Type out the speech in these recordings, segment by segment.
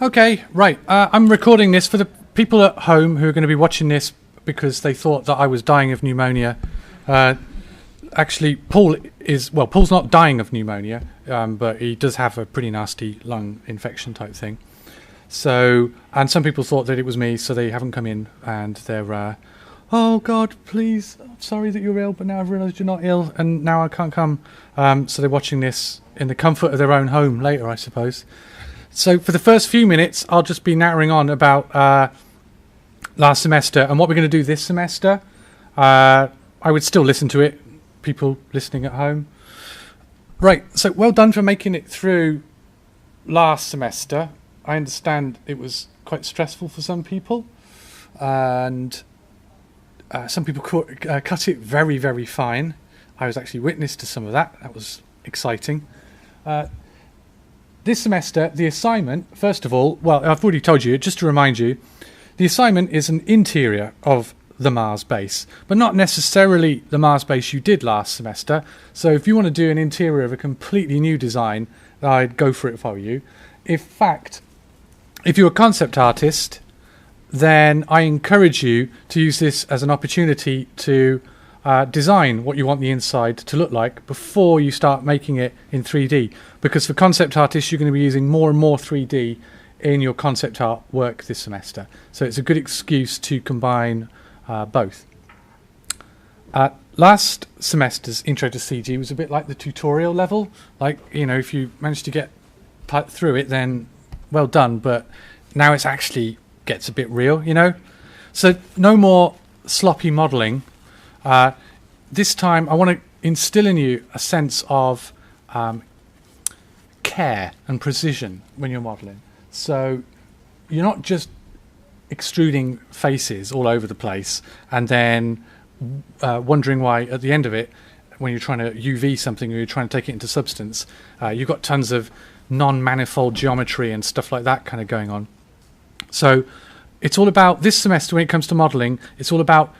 Okay, right. I'm recording this for the people at home who are going to be watching this because they thought that I was dying of pneumonia. Actually, Paul's not dying of pneumonia, but he does have a pretty nasty lung infection type thing. So, and some people thought that it was me, so they haven't come in, and they're, oh God, please, I'm sorry that you're ill, but now I've realised you're not ill, and now I can't come. So they're watching this in the comfort of their own home later, I suppose. So for the first few minutes, I'll just be nattering on about last semester and what we're going to do this semester. I would still listen to it, people listening at home. Right, so well done for making it through last semester. I understand it was quite stressful for some people, and some people cut it very, very fine. I was actually witness to some of that. That was exciting. This semester, the assignment, first of all, well, I've already told you, just to remind you, the assignment is an interior of the Mars base, but not necessarily the Mars base you did last semester. So if you want to do an interior of a completely new design, I'd go for it if I were you. In fact, if you're a concept artist, then I encourage you to use this as an opportunity to design what you want the inside to look like before you start making it in 3D. Because for concept artists, you're going to be using more and more 3D in your concept art work this semester. So it's a good excuse to combine both. Last semester's Intro to CG was a bit like the tutorial level. Like, you know, if you managed to get through it, then well done. But now it's actually gets a bit real, you know. So no more sloppy modelling. This time I want to instill in you a sense of care and precision when you're modelling. So you're not just extruding faces all over the place and then wondering why at the end of it, when you're trying to UV something or you're trying to take it into substance, you've got tons of non-manifold geometry and stuff like that kind of going on. So it's all about, this semester when it comes to modelling, it's all about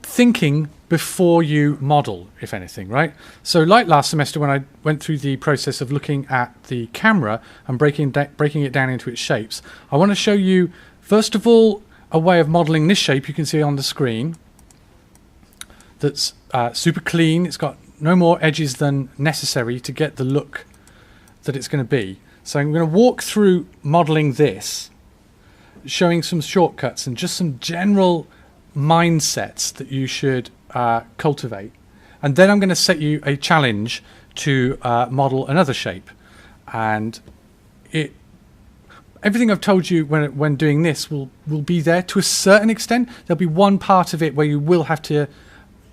thinking before you model, if anything, right? So like last semester when I went through the process of looking at the camera and breaking it down into its shapes, I want to show you, first of all, a way of modelling this shape you can see on the screen that's super clean. It's got no more edges than necessary to get the look that it's going to be. So I'm going to walk through modelling this, showing some shortcuts and just some general mindsets that you should cultivate, and then I'm going to set you a challenge to model another shape, and everything I've told you when doing this will be there to a certain extent. There'll be one part of it where you will have to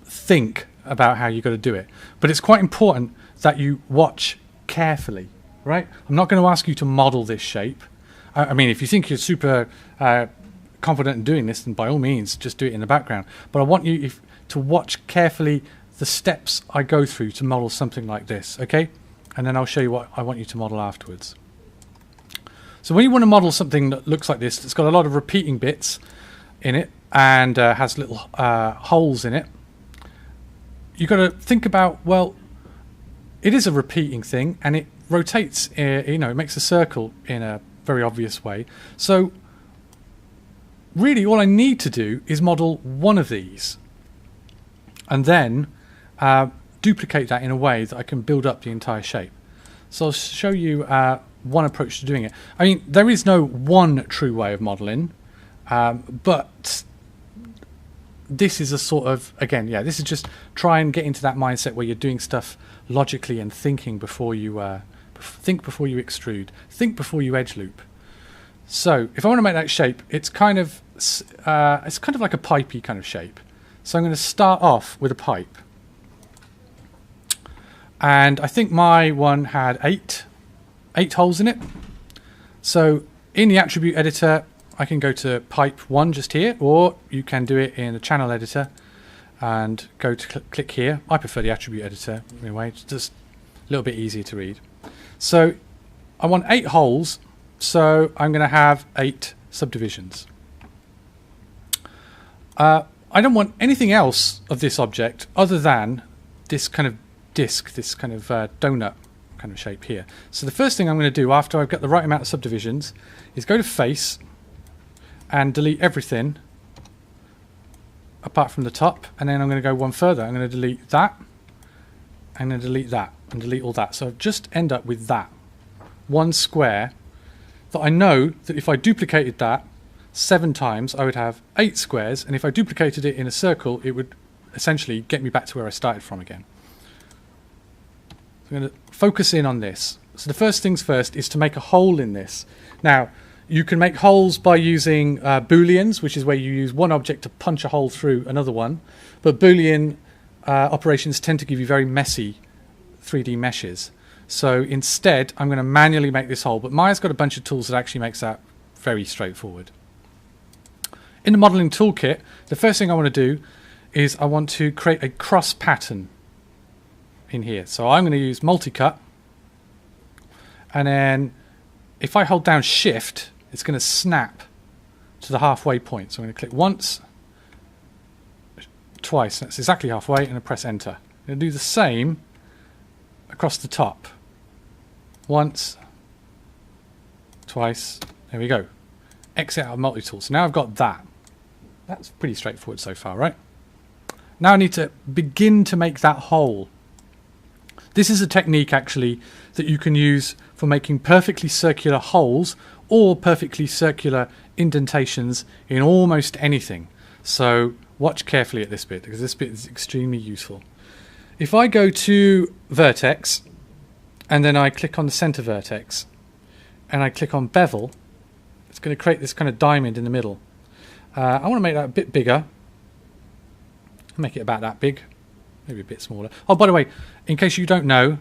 think about how you're going to do it, but it's quite important that you watch carefully, right? I'm not going to ask you to model this shape. I mean, if you think you're super confident in doing this, then by all means just do it in the background, but I want you to watch carefully the steps I go through to model something like this, okay? And then I'll show you what I want you to model afterwards. So when you want to model something that looks like this, it's got a lot of repeating bits in it and has little holes in it, you've got to think about, well, it is a repeating thing and it rotates, you know, it makes a circle in a very obvious way. So really all I need to do is model one of these and then duplicate that in a way that I can build up the entire shape. So I'll show you one approach to doing it. I mean, there is no one true way of modeling, but this is a sort of, again, yeah, this is just try and get into that mindset where you're doing stuff logically and thinking before you think before you extrude, think before you edge loop. So if I want to make that shape, it's kind of like a pipey kind of shape. So I'm going to start off with a pipe, and I think my one had eight holes in it. So in the attribute editor, I can go to pipe 1 just here, or you can do it in the channel editor and go to click here. I prefer the attribute editor anyway, it's just a little bit easier to read. So I want 8 holes, so I'm going to have 8 subdivisions. I don't want anything else of this object other than this kind of disc, this kind of donut kind of shape here. So the first thing I'm going to do after I've got the right amount of subdivisions is go to face and delete everything apart from the top, and then I'm going to go one further. I'm going to delete that, and then delete that, and delete all that. So I've just end up with that one square that I know that if I duplicated that 7 times, I would have 8 squares, and if I duplicated it in a circle, it would essentially get me back to where I started from again. So I'm going to focus in on this. So the first things first is to make a hole in this. Now, you can make holes by using booleans, which is where you use one object to punch a hole through another one, but boolean operations tend to give you very messy 3D meshes. So instead, I'm going to manually make this hole, but Maya's got a bunch of tools that actually makes that very straightforward. In the modeling toolkit, the first thing I want to do is I want to create a cross pattern in here. So I'm going to use multi-cut, and then if I hold down shift, it's going to snap to the halfway point. So I'm going to click once, twice, that's exactly halfway, and I press enter. I'm going to do the same across the top. Once, twice, there we go. Exit out of multi-tool. So now I've got that. That's pretty straightforward so far, right? Now I need to begin to make that hole. This is a technique actually that you can use for making perfectly circular holes or perfectly circular indentations in almost anything. So watch carefully at this bit, because this bit is extremely useful. If I go to vertex and then I click on the center vertex and I click on bevel, it's going to create this kind of diamond in the middle. I want to make that a bit bigger. I'll make it about that big, maybe a bit smaller. Oh, by the way, in case you don't know,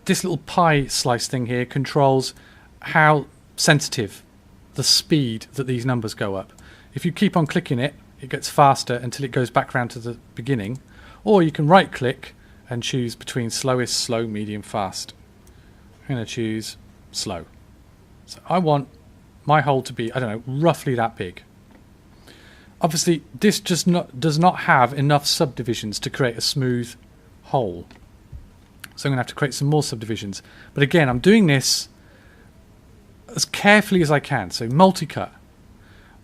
this little pie slice thing here controls how sensitive, the speed that these numbers go up. If you keep on clicking it, it gets faster until it goes back round to the beginning. Or you can right click and choose between slowest, slow, medium, fast. I'm going to choose slow. So I want my hole to be, I don't know, roughly that big. Obviously, this does not have enough subdivisions to create a smooth hole. So I'm going to have to create some more subdivisions. But again, I'm doing this as carefully as I can. So multi-cut.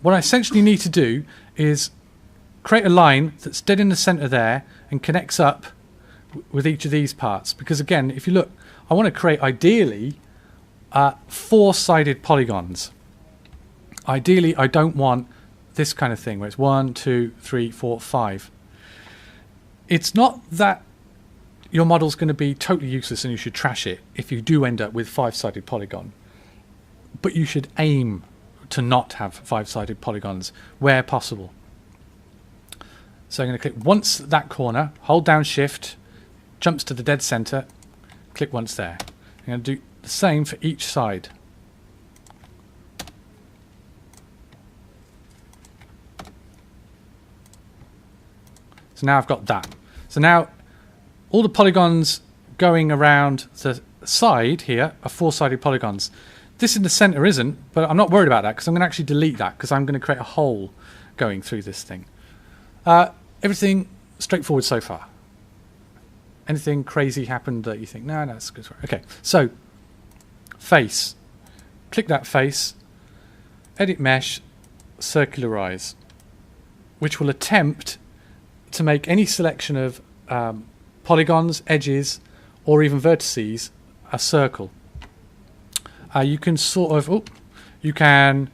What I essentially need to do is create a line that's dead in the center there and connects up with each of these parts. Because again, if you look, I want to create ideally 4-sided polygons. Ideally, I don't want this kind of thing where it's 1, 2, 3, 4, 5. It's not that your model's going to be totally useless and you should trash it if you do end up with 5-sided polygon. But you should aim to not have 5-sided polygons where possible. So I'm going to click once that corner, hold down shift, jumps to the dead center, click once there. I'm going to do the same for each side. So now I've got that. So now all the polygons going around the side here are 4-sided polygons. This in the center isn't, but I'm not worried about that because I'm going to actually delete that because I'm going to create a hole going through this thing. Everything straightforward so far. Anything crazy happened that you think, no, that's good. Okay, so face. Click that face, edit mesh, circularize, which will attempt to make any selection of polygons, edges, or even vertices a circle. You can you can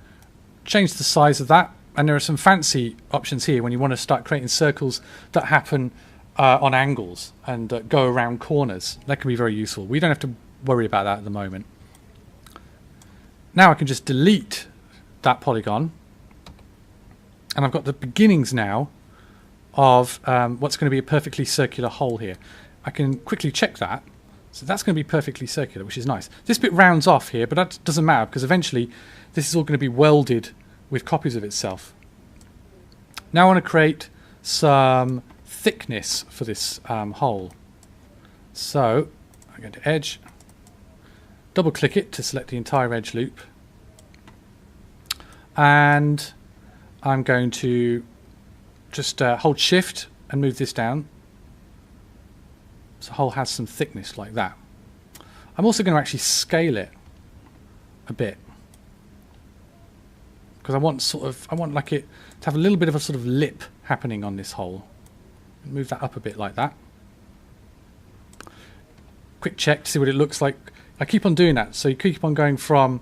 change the size of that, and there are some fancy options here when you want to start creating circles that happen on angles and go around corners. That can be very useful. We don't have to worry about that at the moment. Now I can just delete that polygon, and I've got the beginnings now of what's going to be a perfectly circular hole here. I can quickly check that. So that's going to be perfectly circular, which is nice. This bit rounds off here, but that doesn't matter because eventually this is all going to be welded with copies of itself. Now I want to create some thickness for this hole. So I'm going to edge, double click it to select the entire edge loop, and I'm going to just hold shift and move this down. So the hole has some thickness like that. I'm also going to actually scale it a bit, because I want like it to have a little bit of a sort of lip happening on this hole. Move that up a bit like that. Quick check to see what it looks like. I keep on doing that, so you keep on going from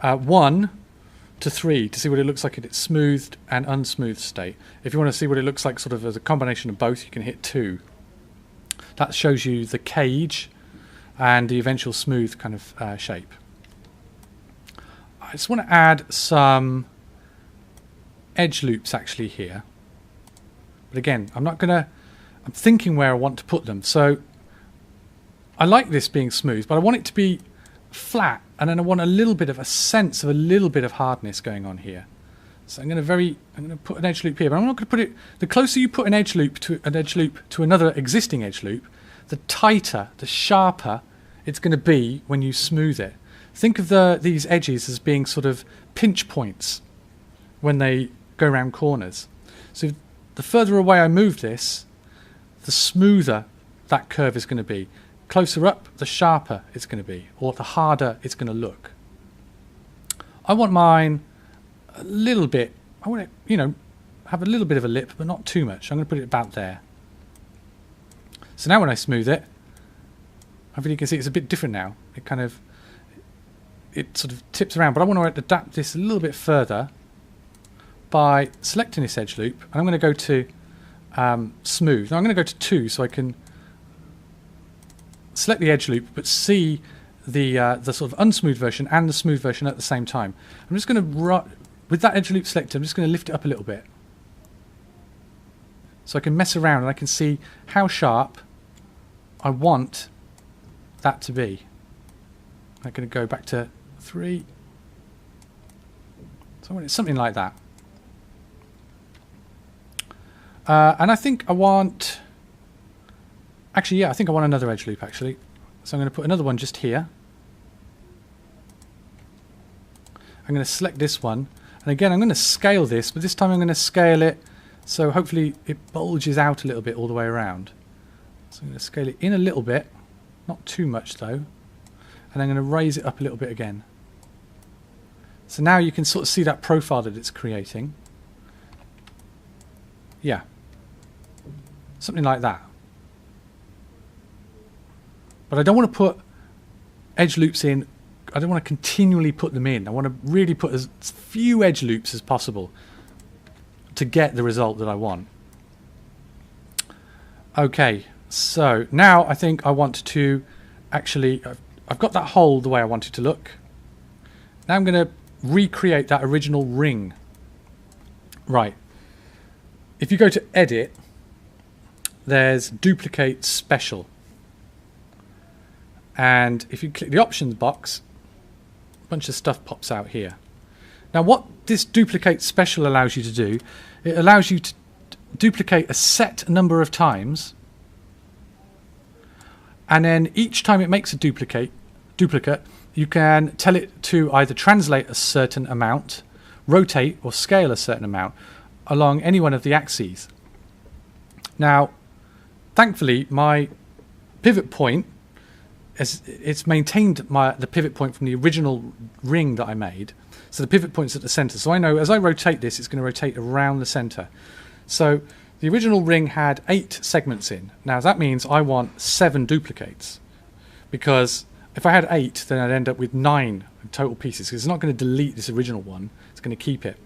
1 to 3 to see what it looks like in its smoothed and unsmoothed state. If you want to see what it looks like sort of as a combination of both, you can hit 2. That shows you the cage and the eventual smooth kind of shape. I just want to add some edge loops actually here. But again, I'm thinking where I want to put them. So I like this being smooth, but I want it to be flat, and then I want a little bit of a sense of a little bit of hardness going on here. So I'm going to put an edge loop here, but I'm not going to put it. The closer you put an edge loop to another existing edge loop, the tighter, the sharper it's going to be when you smooth it. Think of these edges as being sort of pinch points when they go around corners. So the further away I move this, the smoother that curve is going to be. Closer up, the sharper it's going to be, or the harder it's going to look. I want mine a little bit, I want it, have a little bit of a lip, but not too much. I'm going to put it about there. So now when I smooth it, hopefully you can see it's a bit different now. It sort of tips around, but I want to adapt this a little bit further by selecting this edge loop, and I'm going to go to smooth. Now I'm going to go to 2 so I can select the edge loop, but see the sort of unsmooth version and the smooth version at the same time. I'm just going to, with that edge loop selected, I'm just going to lift it up a little bit, so I can mess around and I can see how sharp I want that to be. I'm going to go back to 3. So I want it something like that. And I think I want... Actually, yeah, I think I want another edge loop, actually. So I'm going to put another one just here. I'm going to select this one. And again, I'm going to scale this, but this time I'm going to scale it so hopefully it bulges out a little bit all the way around. So I'm going to scale it in a little bit. Not too much, though. And I'm going to raise it up a little bit again. So now you can sort of see that profile that it's creating. Yeah. Something like that. But I don't want to put edge loops in. I don't want to continually put them in. I want to really put as few edge loops as possible to get the result that I want. Okay, so now I think I want to actually... I've got that hole the way I want it to look. Now I'm going to recreate that original ring. Right. If you go to Edit, there's Duplicate Special. And if you click the options box, a bunch of stuff pops out here. Now what this Duplicate Special allows you to do, it allows you to duplicate a set number of times, and then each time it makes a duplicate, you can tell it to either translate a certain amount, rotate or scale a certain amount along any one of the axes. Now, thankfully, my pivot point, it's maintained the pivot point from the original ring that I made. So the pivot point's at the center. So I know as I rotate this, it's going to rotate around the center. So the original ring had 8 segments in. Now that means I want 7 duplicates, because if I had 8, then I'd end up with 9 total pieces, because it's not going to delete this original one, it's going to keep it.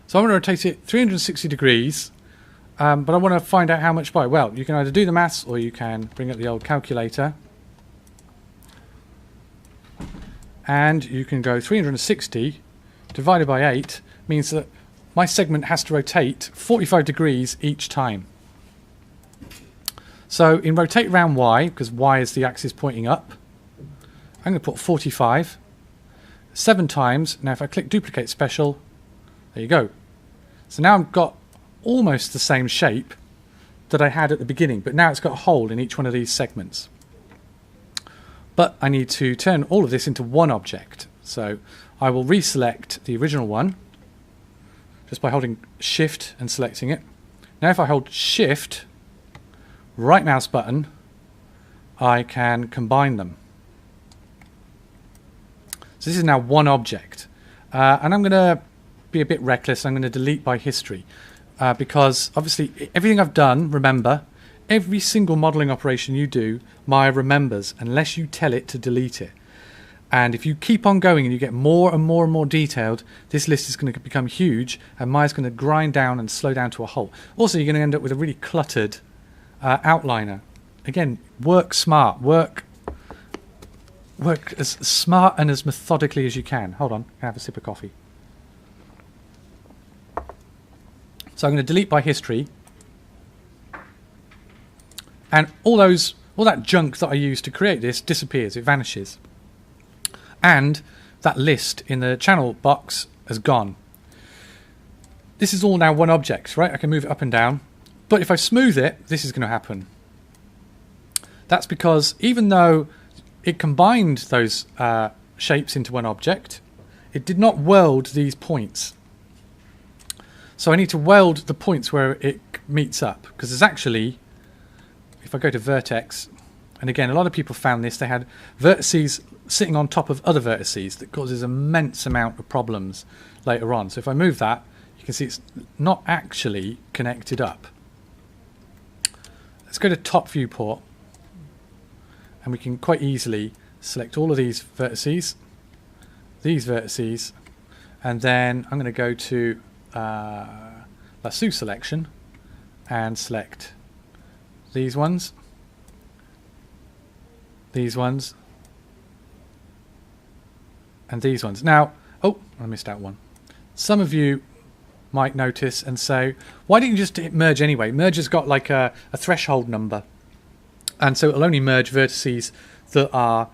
So I'm going to rotate it 360 degrees, but I want to find out how much by. Well, you can either do the maths or you can bring up the old calculator, and you can go 360 divided by 8 means that my segment has to rotate 45 degrees each time. So in rotate around Y, because Y is the axis pointing up, I'm going to put 45, 7 times. Now if I click Duplicate Special, there you go. So now I've got almost the same shape that I had at the beginning, but now it's got a hole in each one of these segments. But I need to turn all of this into one object. So I will reselect the original one just by holding Shift and selecting it. Now if I hold Shift, right mouse button, I can combine them. So this is now one object. And I'm going to be a bit reckless. I'm going to delete by history. Because obviously everything I've done, remember, every single modeling operation you do, Maya remembers unless you tell it to delete it. And if you keep on going and you get more and more and more detailed, this list is going to become huge and Maya's going to grind down and slow down to a halt. Also, you're going to end up with a really cluttered outliner. Again, work smart. Work as smart and as methodically as you can. Hold on, I'm going to have a sip of coffee. So I'm going to delete by history. And all that junk that I used to create this disappears, it vanishes. And that list in the channel box has gone. This is all now one object, right? I can move it up and down. But if I smooth it, this is going to happen. That's because even though it combined those shapes into one object, it did not weld these points. So I need to weld the points where it meets up. Because there's actually, if I go to vertex, and again, a lot of people found this, they had vertices sitting on top of other vertices that causes immense amount of problems later on. So if I move that, you can see it's not actually connected up. Let's go to top viewport, and we can quite easily select all of these vertices, and then I'm going to go to lasso selection and select these ones, and these ones. Now, oh, I missed out one. Some of you might notice and say, why didn't you just hit merge anyway? Merge has got like a threshold number, and so it'll only merge vertices that are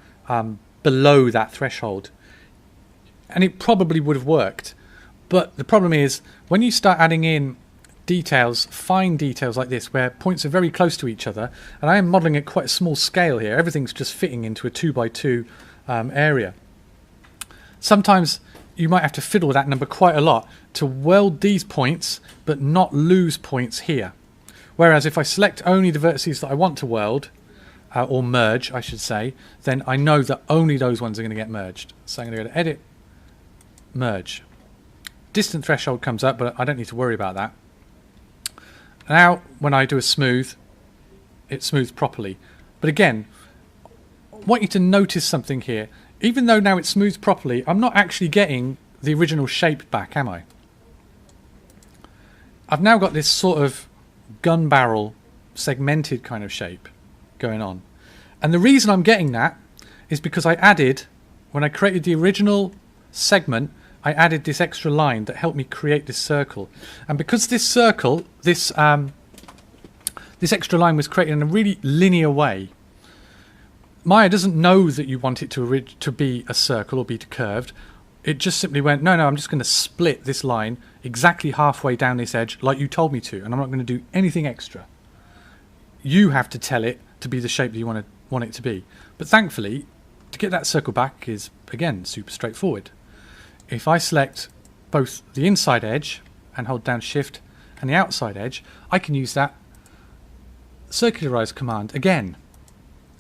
below that threshold. And it probably would have worked, but the problem is when you start adding in details, fine details like this, where points are very close to each other, and I am modeling at quite a small scale here, everything's just fitting into a 2x2 area. Sometimes you might have to fiddle with that number quite a lot to weld these points but not lose points here. Whereas if I select only the vertices that I want to weld, or merge I should say, then I know that only those ones are going to get merged. So I'm going to go to edit, merge. Distant threshold comes up, but I don't need to worry about that. Now when I do a smooth, it smooths properly. But again, I want you to notice something here. Even though now it's smoothed properly, I'm not actually getting the original shape back, am I? I've now got this sort of gun barrel segmented kind of shape going on. And the reason I'm getting that is because I added, when I created the original segment, I added this extra line that helped me create this circle. And because this circle, this extra line was created in a really linear way, Maya doesn't know that you want it to be a circle or be curved. It just simply went, no, I'm just going to split this line exactly halfway down this edge like you told me to, and I'm not going to do anything extra. You have to tell it to be the shape that you want it to be. But thankfully, to get that circle back is, again, super straightforward. If I select both the inside edge and hold down Shift and the outside edge, I can use that circularize command again.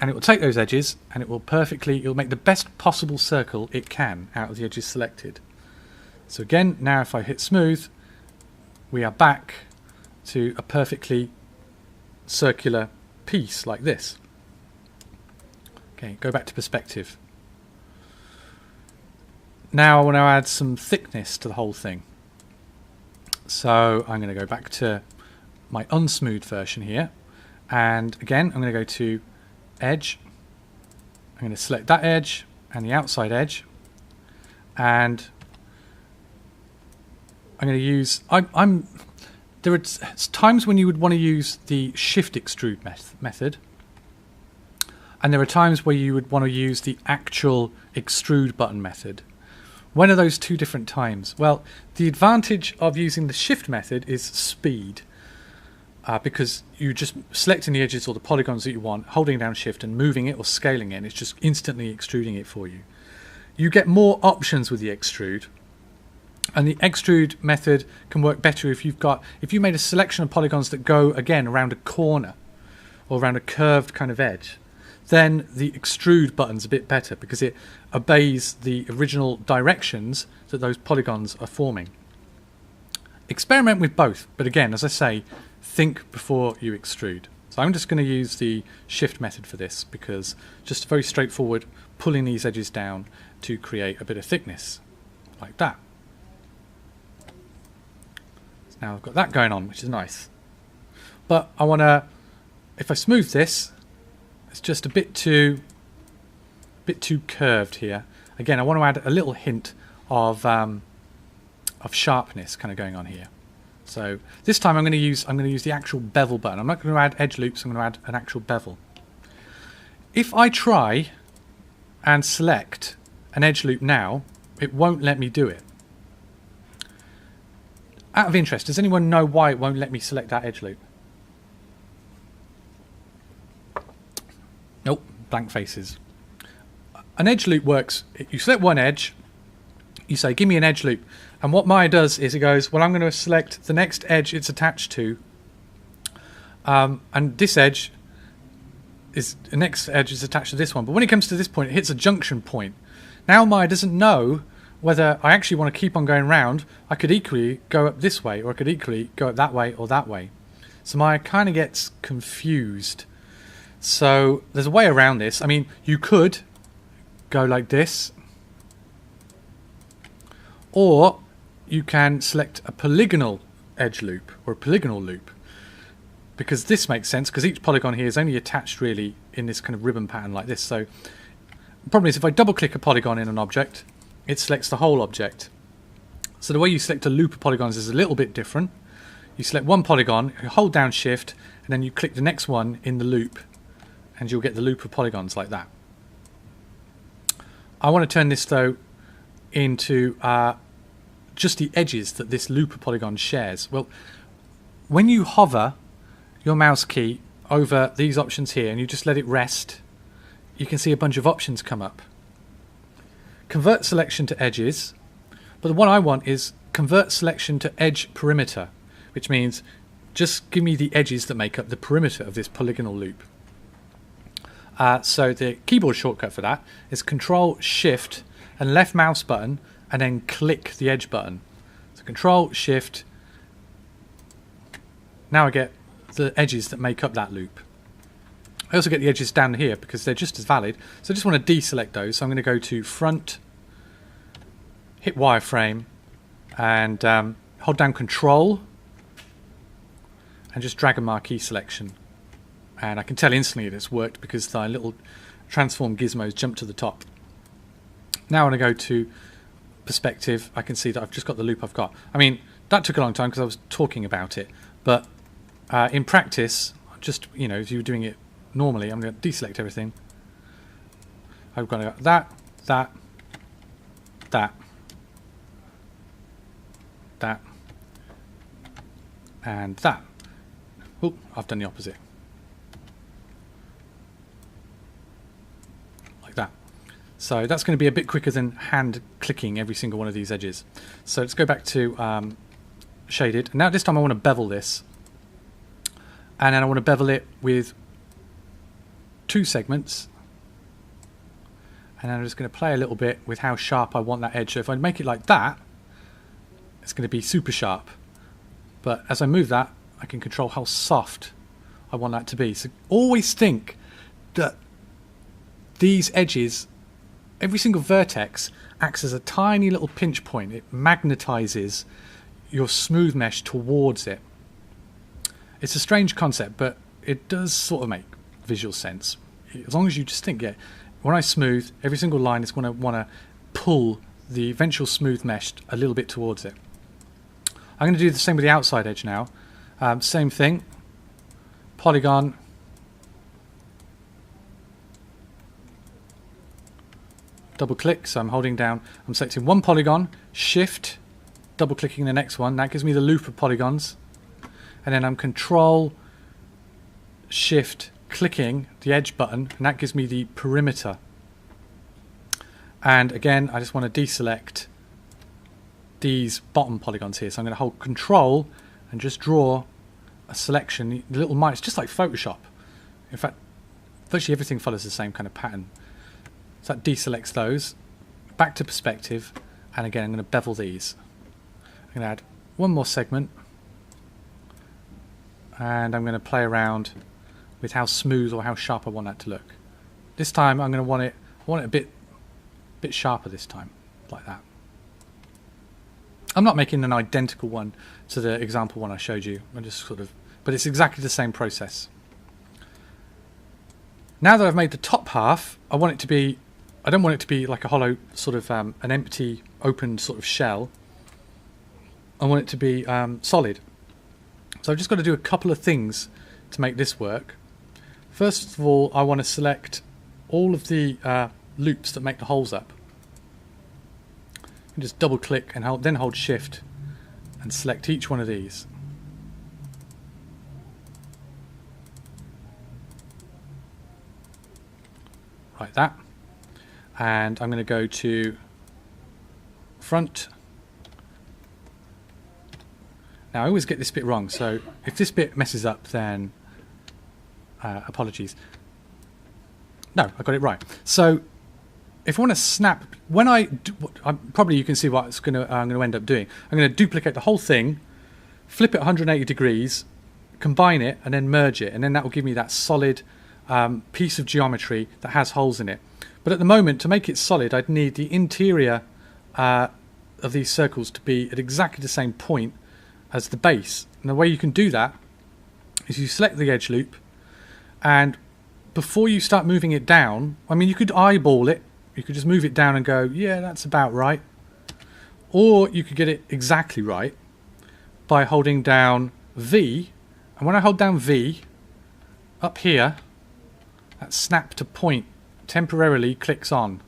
And it will take those edges and it'll make the best possible circle it can out of the edges selected. So again, now if I hit smooth, we are back to a perfectly circular piece like this. Okay, go back to perspective. Now I want to add some thickness to the whole thing. So I'm going to go back to my unsmoothed version here. And again, I'm going to go to edge. I'm going to select that edge and the outside edge, and I'm going to use there are times when you would want to use the shift extrude method, and there are times where you would want to use the actual extrude button method. When are those two different times? Well, the advantage of using the shift method is speed. Because you just selecting the edges or the polygons that you want, holding down Shift and moving it or scaling it, and it's just instantly extruding it for you. You get more options with the extrude, and the extrude method can work better if you made a selection of polygons that go again around a corner or around a curved kind of edge. then the extrude button's a bit better because it obeys the original directions that those polygons are forming. Experiment with both, but again, as I say, think before you extrude. So I'm just going to use the shift method for this because just very straightforward, pulling these edges down to create a bit of thickness, like that. So now I've got that going on, which is nice. But I want to, if I smooth this, it's just a bit too curved here. Again, I want to add a little hint of sharpness kind of going on here. So this time I'm going to use the actual bevel button. I'm not going to add edge loops. I'm going to add an actual bevel. If I try and select an edge loop now, it won't let me do it. Out of interest, does anyone know why it won't let me select that edge loop? Nope, blank faces. An edge loop works. You select one edge, you say, give me an edge loop. And what Maya does is it goes, well, I'm going to select the next edge it's attached to. And this edge is, the next edge is attached to this one. But when it comes to this point, it hits a junction point. Now Maya doesn't know whether I actually want to keep on going round. I could equally go up this way, or I could equally go up that way or that way. So Maya kind of gets confused. So there's a way around this. I mean, you could go like this, or you can select a polygonal edge loop or a polygonal loop, because this makes sense because each polygon here is only attached really in this kind of ribbon pattern like this. So the problem is if I double click a polygon in an object, it selects the whole object. So the way you select a loop of polygons is a little bit different. You select one polygon, you hold down shift, and then you click the next one in the loop, and you'll get the loop of polygons like that. I want to turn this though into just the edges that this loop of polygons shares. Well, when you hover your mouse key over these options here and you just let it rest, you can see a bunch of options come up. Convert selection to edges, but the one I want is convert selection to edge perimeter, which means just give me the edges that make up the perimeter of this polygonal loop. So the keyboard shortcut for that is Control Shift and left mouse button and then click the edge button. So Control Shift. Now I get the edges that make up that loop. I also get the edges down here because they're just as valid. So I just want to deselect those. So I'm going to go to Front, hit Wireframe, and hold down Control and just drag a marquee selection. And I can tell instantly that it's worked because the little transform gizmos jump to the top. Now when I go to perspective, I can see that I've just got the loop I've got. I mean, that took a long time because I was talking about it, but in practice, just, you know, if you were doing it normally, I'm going to deselect everything. I've got to go that, and that. Oh, I've done the opposite. Like that. So that's going to be a bit quicker than hand clicking every single one of these edges. So let's go back to shaded. Now this time I want to bevel this. And then I want to bevel it with 2 segments. And then I'm just going to play a little bit with how sharp I want that edge. So if I make it like that, it's going to be super sharp. But as I move that, I can control how soft I want that to be. So always think that these edges, every single vertex acts as a tiny little pinch point. It magnetizes your smooth mesh towards it. It's a strange concept, but it does sort of make visual sense. As long as you just think, yeah, when I smooth, every single line is going to want to pull the eventual smooth mesh a little bit towards it. I'm going to do the same with the outside edge now. Same thing. Polygon. Double click, so I'm holding down, I'm selecting one polygon, shift, double clicking the next one. That gives me the loop of polygons. And then I'm Control Shift clicking the edge button, and that gives me the perimeter. And again, I just want to deselect these bottom polygons here. So I'm going to hold Control and just draw a selection. The little it's just like Photoshop. In fact, virtually everything follows the same kind of pattern. So that deselects those, back to perspective, and again I'm going to bevel these. I'm going to add one more segment, and I'm going to play around with how smooth or how sharp I want that to look. This time I'm going to want it a bit sharper this time, like that. I'm not making an identical one to the example one I showed you. I'm just but it's exactly the same process. Now that I've made the top half, I don't want it to be like a hollow sort of an empty, open sort of shell. I want it to be solid. So I've just got to do a couple of things to make this work. First of all, I want to select all of the loops that make the holes up. And just double click and then hold shift and select each one of these. Like that. And I'm going to go to front. Now I always get this bit wrong, so if this bit messes up, then apologies. No, I got it right. So if I want to snap, probably you can see what I'm going to end up doing. I'm going to duplicate the whole thing, flip it 180 degrees, combine it, and then merge it, and then that will give me that solid piece of geometry that has holes in it. But at the moment, to make it solid, I'd need the interior of these circles to be at exactly the same point as the base. And the way you can do that is you select the edge loop, and before you start moving it down, I mean, you could eyeball it. You could just move it down and go, yeah, that's about right. Or you could get it exactly right by holding down V. And when I hold down V, up here, that snap to point temporarily clicks on.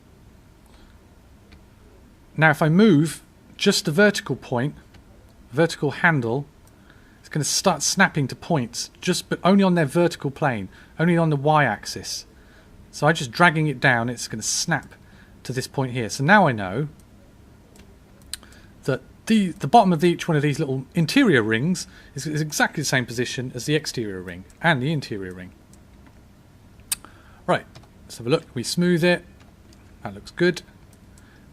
Now if I move just the vertical point, vertical handle, it's going to start snapping to points, but only on their vertical plane, only on the y-axis. So I'm just dragging it down, it's going to snap to this point here. So now I know that the bottom of each one of these little interior rings is exactly the same position as the exterior ring and the interior ring. Right, let's have a look. We smooth it. That looks good.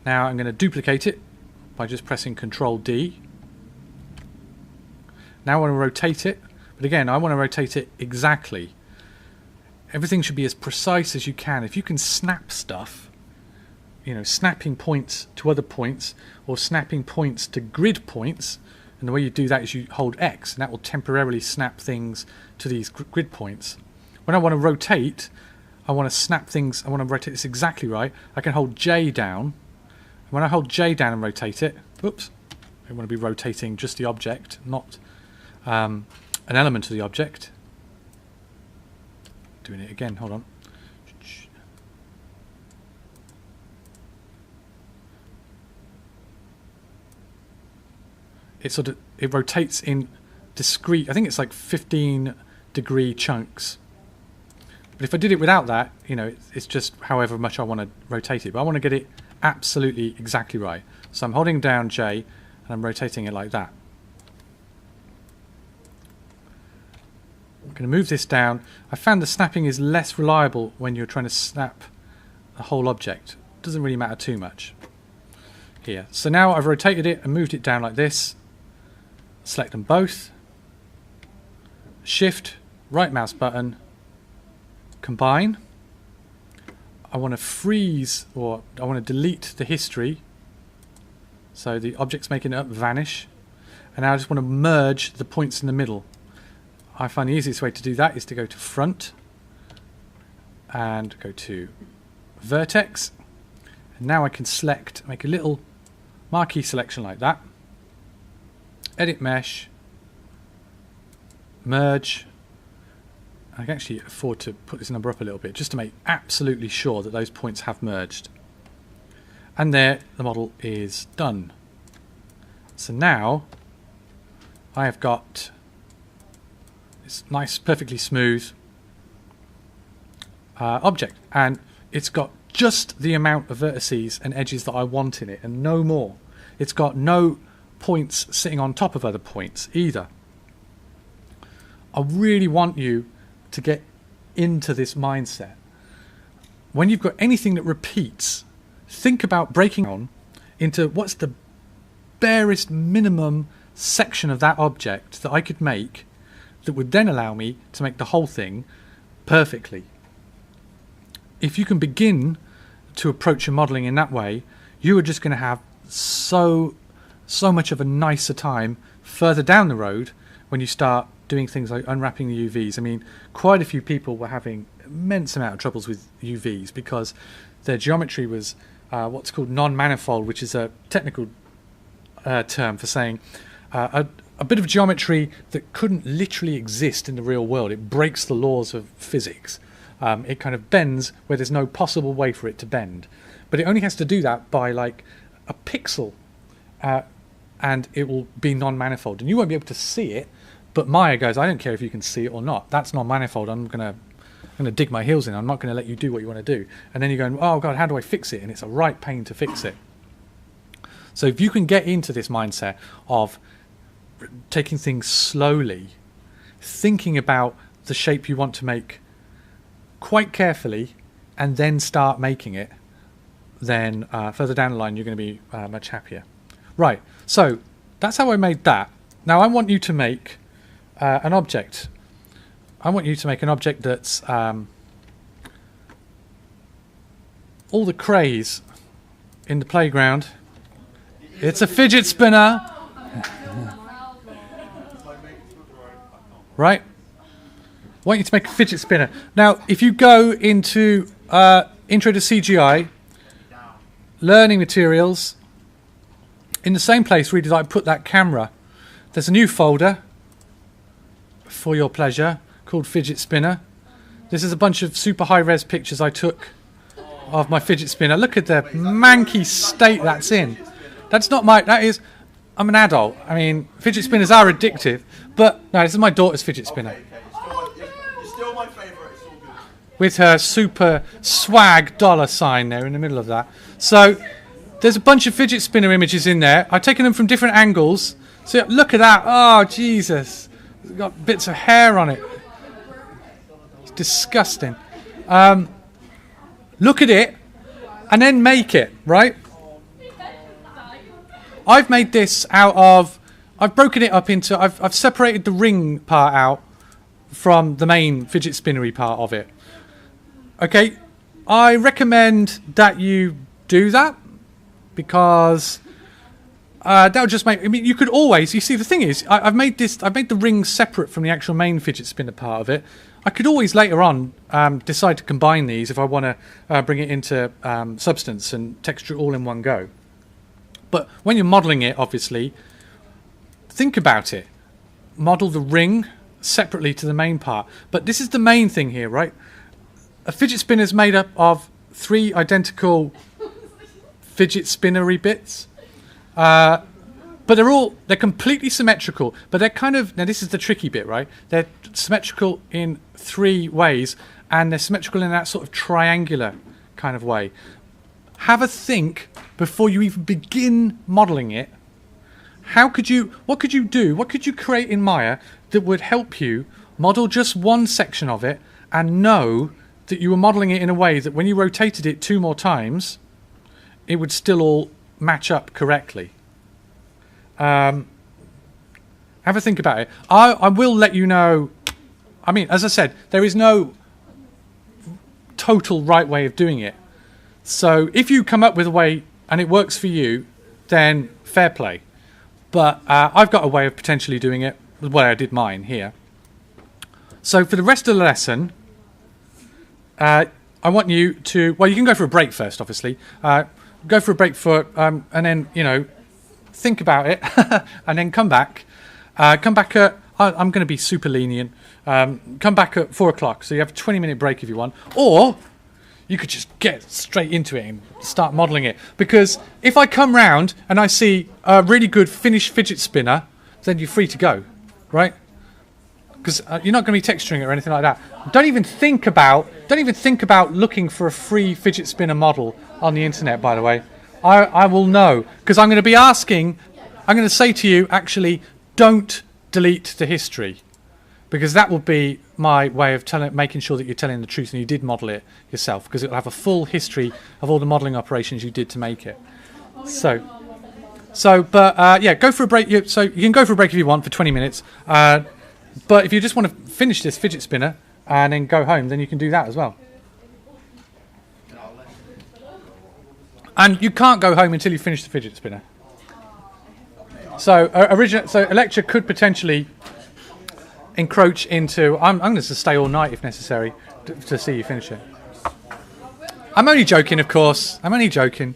Now I'm going to duplicate it by just pressing Ctrl D. Now I want to rotate it, but again I want to rotate it exactly. Everything should be as precise as you can. If you can snap stuff, you know, snapping points to other points or snapping points to grid points, and the way you do that is you hold X, and that will temporarily snap things to these grid points. When I want to rotate, I want to snap things, I want to rotate this exactly right. I can hold J down, and when I hold J down and rotate it, oops, I want to be rotating just the object, not an element of the object. Doing it again, hold on. It rotates in discrete, I think it's like 15-degree chunks. But if I did it without that, you know, it's just however much I want to rotate it. But I want to get it absolutely exactly right. So I'm holding down J and I'm rotating it like that. I'm going to move this down. I found the snapping is less reliable when you're trying to snap a whole object. It doesn't really matter too much here. So now I've rotated it and moved it down like this. Select them both. Shift, right mouse button, combine. I want to freeze, or I want to delete the history. So the objects making it up vanish. And now I just want to merge the points in the middle. I find the easiest way to do that is to go to front and go to vertex. And now I can select, make a little marquee selection like that. Edit mesh, merge. I can actually afford to put this number up a little bit just to make absolutely sure that those points have merged. And there, the model is done. So now I have got this nice, perfectly smooth object, and it's got just the amount of vertices and edges that I want in it, and no more. It's got no points sitting on top of other points either. I really want you to get into this mindset when you've got anything that repeats, think about breaking on into what's the barest minimum section of that object that I could make that would then allow me to make the whole thing perfectly. If you can begin to approach your modelling in that way, you are just going to have so much of a nicer time further down the road when you start doing things like unwrapping the UVs. I mean, quite a few people were having immense amount of troubles with UVs because their geometry was what's called non-manifold, which is a technical term for saying a bit of geometry that couldn't literally exist in the real world. It breaks the laws of physics. It kind of bends where there's no possible way for it to bend. But it only has to do that by like a pixel, and it will be non-manifold. And you won't be able to see it, but Maya goes, I don't care if you can see it or not. That's non-manifold. I'm going to dig my heels in. I'm not going to let you do what you want to do. And then you're going, oh God, how do I fix it? And it's a right pain to fix it. So if you can get into this mindset of taking things slowly, thinking about the shape you want to make quite carefully, and then start making it, then further down the line you're going to be much happier. Right, so that's how I made that. Now I want you to make an object. I want you to make an object that's all the craze in the playground. It's a fidget spinner. Right? I want you to make a fidget spinner. Now, if you go into Intro to CGI, Learning Materials, in the same place where I put that camera, there's a new folder for your pleasure called Fidget Spinner. This is a bunch of super high-res pictures I took of my fidget spinner. Look at the manky state that's in. That's not my... That is... I'm an adult. I mean, fidget spinners are addictive, but no, this is my daughter's fidget spinner. You're still my favourite. It's all good. With her super swag dollar sign there in the middle of that. So there's a bunch of fidget spinner images in there. I've taken them from different angles. So look at that. Oh, Jesus. It's got bits of hair on it. It's disgusting. Look at it and then make it, right? I've made this out of... I've broken it up into... I've separated the ring part out from the main fidget spinnery part of it. Okay, I recommend that you do that because that'll just make... I mean, you could always... You see, the thing is, I've made the ring separate from the actual main fidget spinner part of it. I could always later on decide to combine these if I want to bring it into Substance and texture it all in one go. But when you're modelling it, obviously, think about it. Model the ring separately to the main part. But this is the main thing here, right? A fidget spinner is made up of 3 identical fidget spinnery bits. But they're completely symmetrical. But they're kind of... Now, this is the tricky bit, right? They're symmetrical in 3 ways. And they're symmetrical in that sort of triangular kind of way. Have a think before you even begin modelling it. What could you do? What could you create in Maya that would help you model just one section of it and know that you were modelling it in a way that when you rotated it 2 more times, it would still all match up correctly? Have a think about it. I will let you know. I mean, as I said, there is no total right way of doing it. So if you come up with a way and it works for you, then fair play. But I've got a way of potentially doing it, the way I did mine here. So for the rest of the lesson, I want you to... Well, you can go for a break first, obviously. Go for a break and then, you know, think about it and then come back. Come back at... I'm going to be super lenient. Come back at 4 o'clock, so you have a 20-minute break if you want. Or... you could just get straight into it and start modelling it. Because if I come round and I see a really good finished fidget spinner, then you're free to go, right? Because you're not going to be texturing it or anything like that. Don't even think about looking for a free fidget spinner model on the internet, by the way. I will know. Because I'm going to be asking, I'm going to say to you, actually, don't delete the history. Because that will be my way of making sure that you're telling the truth and you did model it yourself, because it'll have a full history of all the modelling operations you did to make it. But go for a break. So you can go for a break if you want for 20 minutes. But if you just want to finish this fidget spinner and then go home, then you can do that as well. And you can't go home until you finish the fidget spinner. So a lecture could potentially encroach into. I'm going to stay all night if necessary to see you finish it. I'm only joking, of course. I'm only joking.